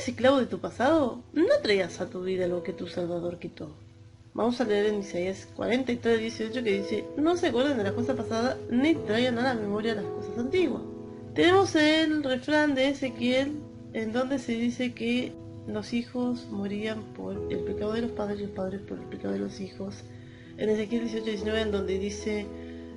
eres esclavo de tu pasado, no traías a tu vida lo que tu Salvador quitó. Vamos a leer en Isaías 43:18 que dice: no se acuerden de las cosas pasadas, ni traigan a la memoria las cosas antiguas. Tenemos el refrán de Ezequiel, en donde se dice que los hijos morían por el pecado de los padres y los padres por el pecado de los hijos. En Ezequiel 18:19, en donde dice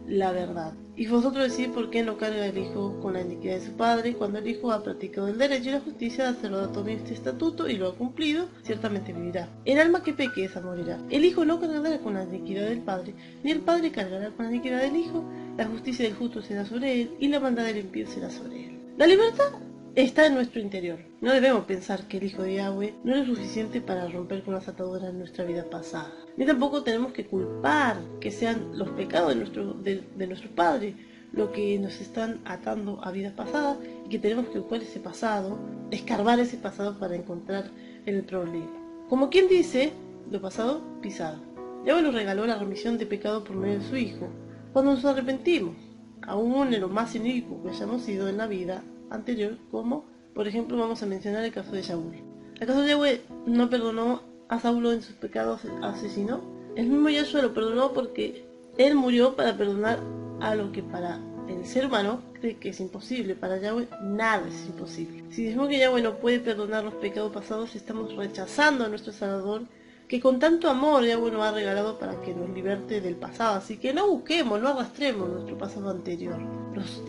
la verdad. Y vosotros decís: ¿por qué no carga el hijo con la iniquidad de su padre? Cuando el hijo ha practicado el derecho y la justicia de hacerlo de todo este estatuto y lo ha cumplido, ciertamente vivirá. El alma que peque, esa morirá. El hijo no cargará con la iniquidad del padre, ni el padre cargará con la iniquidad del hijo. La justicia del justo será sobre él, y la maldad del impío será sobre él. La libertad está en nuestro interior. No debemos pensar que el Hijo de Yahweh no es suficiente para romper con las ataduras de nuestra vida pasada. Ni tampoco tenemos que culpar que sean los pecados de nuestro Padre lo que nos están atando a vidas pasadas, y que tenemos que buscar ese pasado, escarbar ese pasado para encontrar el problema. Como quien dice, lo pasado pisado. Yahweh nos regaló la remisión de pecado por medio de su Hijo, cuando nos arrepentimos, aún en lo más inicuo que hayamos sido en la vida anterior, como por ejemplo vamos a mencionar el caso de Saúl. ¿Acaso Yahweh no perdonó a Saulo en sus pecados asesino? El mismo Yahshua lo perdonó porque él murió para perdonar a lo que para el ser humano cree que es imposible. Para Yahweh nada es imposible. Si decimos que Yahweh no puede perdonar los pecados pasados, estamos rechazando a nuestro Salvador, que con tanto amor Yahweh nos ha regalado para que nos liberte del pasado. Así que no busquemos, no arrastremos nuestro pasado anterior.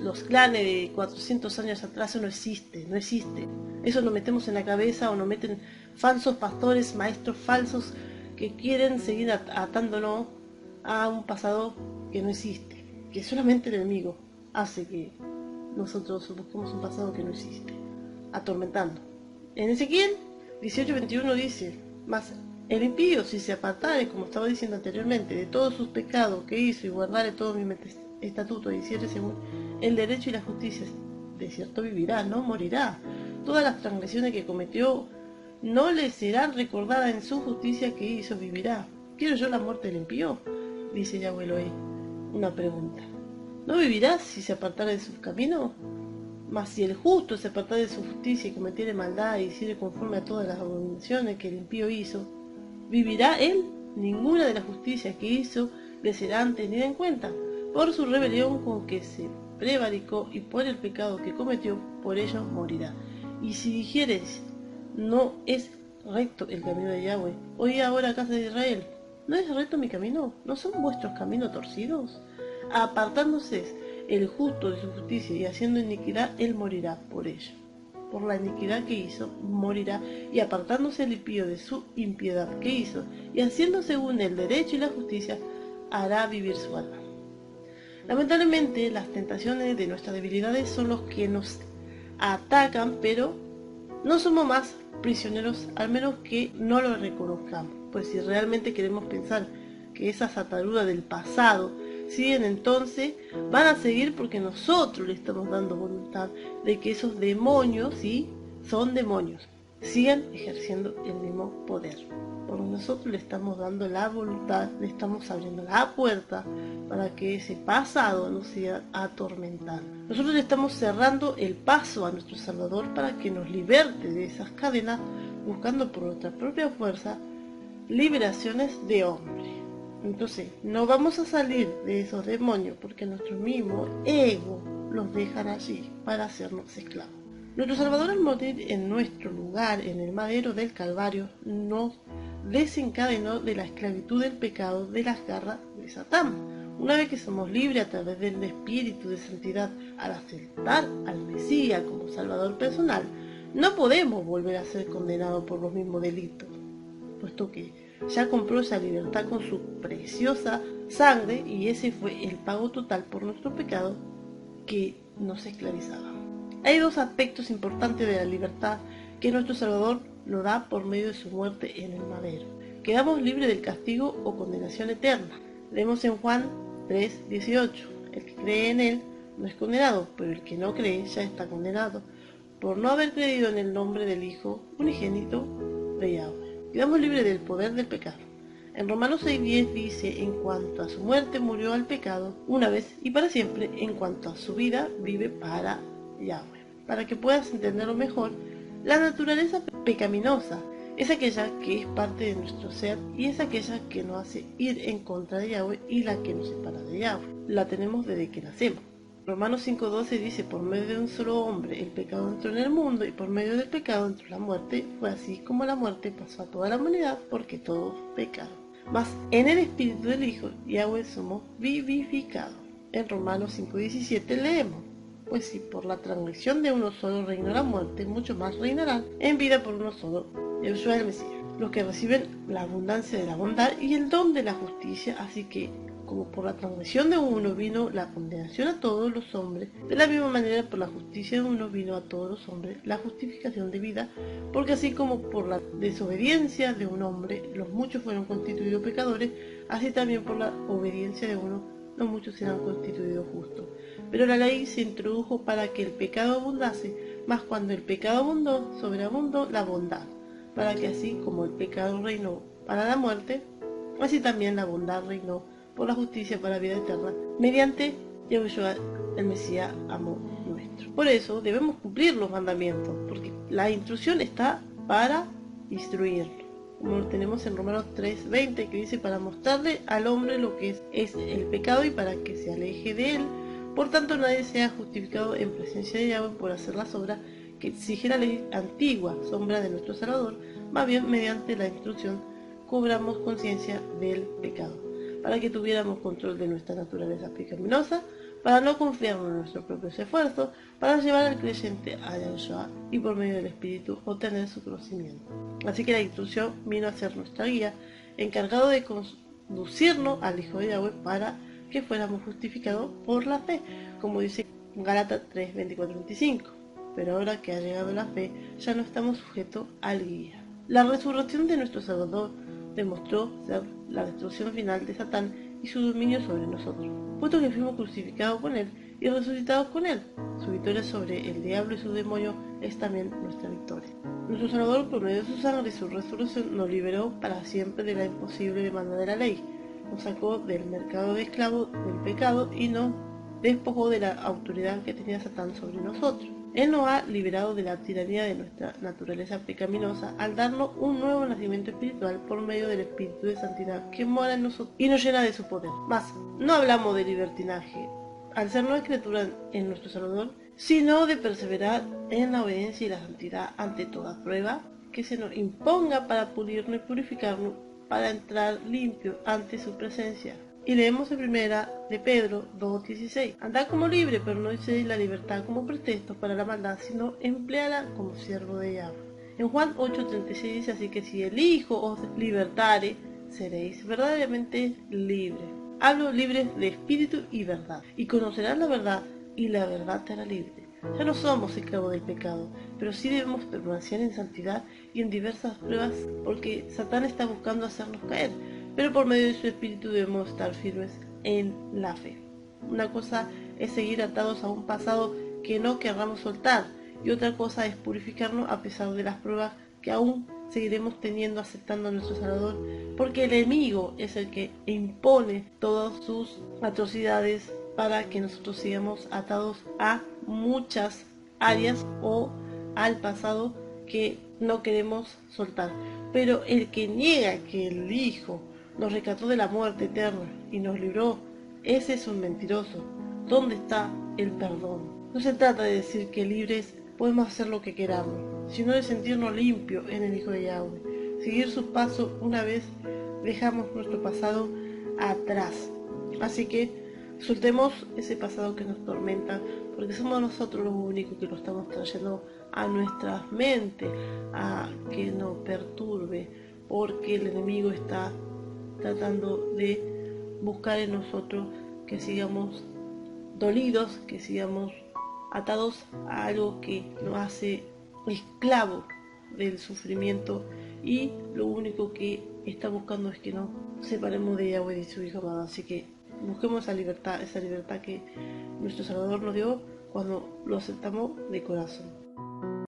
Los clanes de 400 años atrás, eso no existe, no existe. Eso nos metemos en la cabeza, o nos meten falsos pastores, maestros falsos que quieren seguir atándonos a un pasado que no existe, que solamente el enemigo hace que nosotros busquemos un pasado que no existe, atormentando. En Ezequiel 18:21 dice: mas el impío, si se apartare, como estaba diciendo anteriormente, de todos sus pecados que hizo, y guardare todos mis estatutos, y hiciere según el derecho y la justicia, de cierto vivirá, no morirá. Todas las transgresiones que cometió no le serán recordadas, en su justicia que hizo vivirá. ¿Quiero yo la muerte del impío?, dice Yahweh Elohim. Una pregunta: ¿no vivirá si se apartara de sus caminos? Mas si el justo se apartara de su justicia y cometiere maldad y hiciere conforme a todas las abominaciones que el impío hizo, ¿vivirá él? Ninguna de las justicias que hizo le será tenida en cuenta. Por su rebelión con que se prevaricó y por el pecado que cometió, por ello morirá. Y si dijeres: no es recto el camino de Yahweh, oí ahora, casa de Israel, ¿no es recto mi camino? ¿No son vuestros caminos torcidos? Apartándose el justo de su justicia y haciendo iniquidad, él morirá por ello. Por la iniquidad que hizo, morirá, y apartándose el impío de su impiedad que hizo, y haciendo según el derecho y la justicia, hará vivir su alma. Lamentablemente, las tentaciones de nuestras debilidades son los que nos atacan, pero no somos más prisioneros, al menos que no lo reconozcamos. Pues si realmente queremos pensar que esas ataduras del pasado siguen, entonces van a seguir porque nosotros le estamos dando voluntad de que esos demonios, sí, son demonios, sigan ejerciendo el mismo poder. Porque nosotros le estamos dando la voluntad, le estamos abriendo la puerta para que ese pasado nos siga atormentando. Nosotros le estamos cerrando el paso a nuestro Salvador para que nos liberte de esas cadenas, buscando por nuestra propia fuerza liberaciones de hombre. Entonces, no vamos a salir de esos demonios porque nuestro mismo ego los dejan allí para hacernos esclavos. Nuestro Salvador, al morir en nuestro lugar en el madero del Calvario, nos desencadenó de la esclavitud del pecado, de las garras de Satán. Una vez que somos libres a través del Espíritu de Santidad, al aceptar al Mesías como Salvador personal, no podemos volver a ser condenados por los mismos delitos, puesto que ya compró esa libertad con su preciosa sangre, y ese fue el pago total por nuestro pecado que nos esclavizaba. Hay dos aspectos importantes de la libertad que nuestro Salvador nos da por medio de su muerte en el madero. Quedamos libres del castigo o condenación eterna. Leemos en Juan 3:18: el que cree en él no es condenado, pero el que no cree ya está condenado, por no haber creído en el nombre del Hijo unigénito de Yahweh. Quedamos libres del poder del pecado. En Romanos 6:10 dice: en cuanto a su muerte murió al pecado una vez y para siempre, en cuanto a su vida vive para Yahweh. Para que puedas entenderlo mejor, La naturaleza pecaminosa es aquella que es parte de nuestro ser y es aquella que nos hace ir en contra de Yahweh y la que nos separa de Yahweh. La tenemos desde que nacemos. Romanos 5:12 dice, por medio de un solo hombre el pecado entró en el mundo y por medio del pecado entró la muerte. Fue así como la muerte pasó a toda la humanidad porque todos pecaron. Mas en el espíritu del Hijo, Yahweh, somos vivificados. En Romanos 5:17 leemos, pues si por la transgresión de uno solo reinó la muerte, mucho más reinarán en vida por uno solo, Yeshua el Mesías, los que reciben la abundancia de la bondad y el don de la justicia. Así que, como por la transgresión de uno vino la condenación a todos los hombres, de la misma manera por la justicia de uno vino a todos los hombres la justificación de vida, porque así como por la desobediencia de un hombre los muchos fueron constituidos pecadores, así también por la obediencia de uno los muchos serán constituidos justos. Pero la ley se introdujo para que el pecado abundase, mas cuando el pecado abundó, sobreabundó la bondad, para que así como el pecado reinó para la muerte, así también la bondad reinó por la justicia para la vida eterna, mediante Yeshua el Mesías, amor nuestro. Por eso debemos cumplir los mandamientos, porque la instrucción está para instruirlo, como lo tenemos en Romanos 3:20, que dice, para mostrarle al hombre lo que es el pecado y para que se aleje de él. Por tanto, nadie sea justificado en presencia de Yahweh por hacer las obras que exige la ley antigua, sombra de nuestro Salvador. Más bien, mediante la instrucción, cobramos conciencia del pecado, para que tuviéramos control de nuestra naturaleza pecaminosa, para no confiarnos en nuestros propios esfuerzos, para llevar al creyente a Yahshua y por medio del Espíritu obtener su conocimiento. Así que la instrucción vino a ser nuestra guía, encargado de conducirnos al Hijo de Yahweh para que fuéramos justificados por la fe, como dice Gálatas 3:24-25. Pero ahora que ha llegado la fe, ya no estamos sujetos al guía. La resurrección de nuestro Salvador demostró ser la destrucción final de Satán y su dominio sobre nosotros, puesto que fuimos crucificados con él y resucitados con él. Su victoria sobre el diablo y su demonio es también nuestra victoria. Nuestro Salvador, por medio de su sangre y su resurrección, nos liberó para siempre de la imposible demanda de la ley, nos sacó del mercado de esclavos del pecado y nos despojó de la autoridad que tenía Satán sobre nosotros. Él nos ha liberado de la tiranía de nuestra naturaleza pecaminosa al darnos un nuevo nacimiento espiritual por medio del Espíritu de Santidad que mora en nosotros y nos llena de su poder. Mas, no hablamos de libertinaje al ser nueva criatura en nuestro Salvador, sino de perseverar en la obediencia y la santidad ante toda prueba que se nos imponga para pulirnos y purificarnos, para entrar limpios ante su presencia. Y leemos en primera de Pedro 2:16. Andad como libre, pero no uséis la libertad como pretexto para la maldad, sino empleala como siervo de Yahweh. En Juan 8:36 dice, así que si el Hijo os libertare, seréis verdaderamente libres. Hablo libres de espíritu y verdad. Y conocerás la verdad, y la verdad te hará libre. Ya no somos esclavos del pecado, pero sí debemos permanecer en santidad y en diversas pruebas, porque Satán está buscando hacernos caer. Pero por medio de su espíritu debemos estar firmes en la fe. Una cosa es seguir atados a un pasado que no querramos soltar, y otra cosa es purificarnos a pesar de las pruebas que aún seguiremos teniendo aceptando a nuestro Salvador, porque el enemigo es el que impone todas sus atrocidades para que nosotros sigamos atados a muchas áreas o al pasado que no queremos soltar. Pero el que niega que el Hijo nos rescató de la muerte eterna y nos libró, ese es un mentiroso. ¿Dónde está el perdón? No se trata de decir que libres podemos hacer lo que queramos, sino de sentirnos limpios en el Hijo de Yahweh, seguir sus pasos una vez dejamos nuestro pasado atrás. Así que soltemos ese pasado que nos tormenta, porque somos nosotros los únicos que lo estamos trayendo a nuestras mentes, a que nos perturbe, porque el enemigo está tratando de buscar en nosotros que sigamos dolidos, que sigamos atados a algo que nos hace esclavos del sufrimiento, y lo único que está buscando es que nos separemos de Yahweh y de su Hijo amado. Así que busquemos esa libertad que nuestro Salvador nos dio cuando lo aceptamos de corazón.